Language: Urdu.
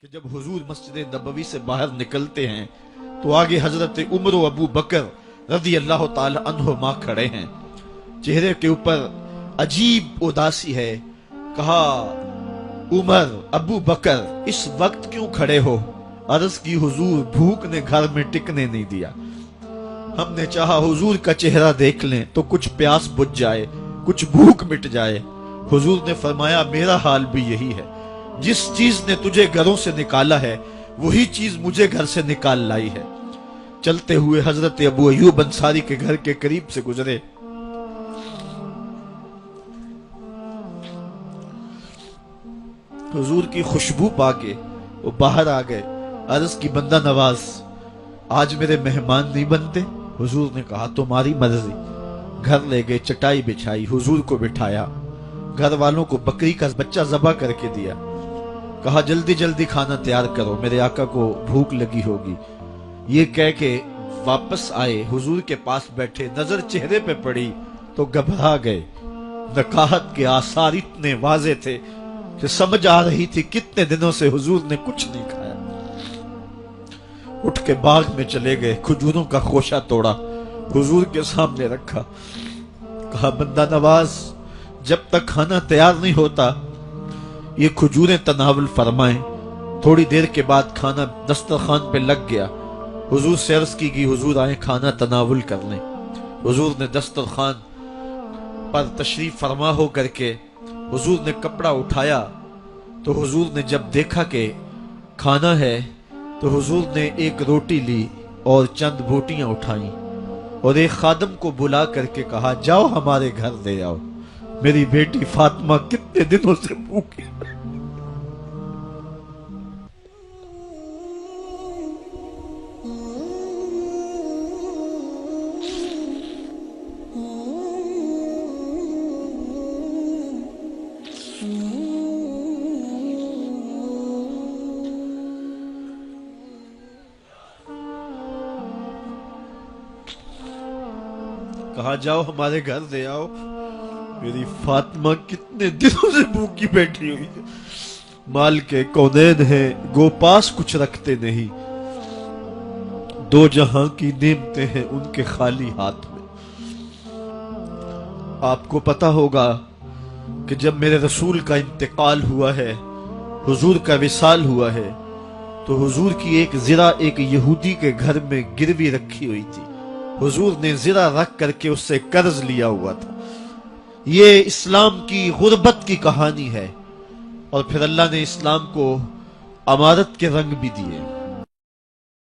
کہ جب حضور مسجد نبوی سے باہر نکلتے ہیں تو آگے حضرت عمر و ابو بکر رضی اللہ تعالی عنہما کھڑے ہیں. چہرے کے اوپر عجیب اداسی ہے. کہا عمر ابو بکر اس وقت کیوں کھڑے ہو؟ عرض کی حضور بھوک نے گھر میں ٹکنے نہیں دیا. ہم نے چاہا حضور کا چہرہ دیکھ لیں تو کچھ پیاس بجھ جائے، کچھ بھوک مٹ جائے. حضور نے فرمایا میرا حال بھی یہی ہے. جس چیز نے تجھے گھروں سے نکالا ہے وہی چیز مجھے گھر سے نکال لائی ہے. چلتے ہوئے حضرت ابو ایوب انصاری کے گھر کے قریب سے گزرے. حضور کی خوشبو پا کے وہ باہر آ گئے. عرض کی بندہ نواز آج میرے مہمان نہیں بنتے؟ حضور نے کہا تمہاری مرضی. گھر لے گئے، چٹائی بچھائی، حضور کو بٹھایا، گھر والوں کو بکری کا بچہ ذبح کر کے دیا. کہا جلدی جلدی کھانا تیار کرو، میرے آقا کو بھوک لگی ہوگی. یہ کہہ کے واپس آئے، حضور کے پاس بیٹھے. نظر چہرے پہ پڑی تو گھبرا گئے. نکاحت کے آثار اتنے واضح تھے کہ سمجھ آ رہی تھی کتنے دنوں سے حضور نے کچھ نہیں کھایا. اٹھ کے باغ میں چلے گئے، کھجوروں کا خوشہ توڑا، حضور کے سامنے رکھا. کہا بندہ نواز جب تک کھانا تیار نہیں ہوتا یہ کھجوریں تناول فرمائیں. تھوڑی دیر کے بعد کھانا دسترخوان پہ لگ گیا. حضور سے عرض کی حضور آئیں کھانا تناول کر لیں. حضور نے دسترخوان پر تشریف فرما ہو کر کے حضور نے کپڑا اٹھایا تو حضور نے جب دیکھا کہ کھانا ہے تو حضور نے ایک روٹی لی اور چند بوٹیاں اٹھائیں اور ایک خادم کو بلا کر کے کہا جاؤ ہمارے گھر دے آؤ، میری بیٹی فاطمہ کتنے دنوں سے بھوکی. کہا جاؤ ہمارے گھر دے آؤ، میری فاطمہ کتنے دنوں سے بھوکی بیٹھی ہوئی ہے. مال کے کونین ہیں گو پاس کچھ رکھتے نہیں، دو جہاں کی نعمتیں ہیں ان کے خالی ہاتھ میں. آپ کو پتا ہوگا کہ جب میرے رسول کا انتقال ہوا ہے، حضور کا وصال ہوا ہے، تو حضور کی ایک زرہ ایک یہودی کے گھر میں گروی رکھی ہوئی تھی. حضور نے زرہ رکھ کر کے اس سے قرض لیا ہوا تھا. یہ اسلام کی غربت کی کہانی ہے اور پھر اللہ نے اسلام کو امارت کے رنگ بھی دیے.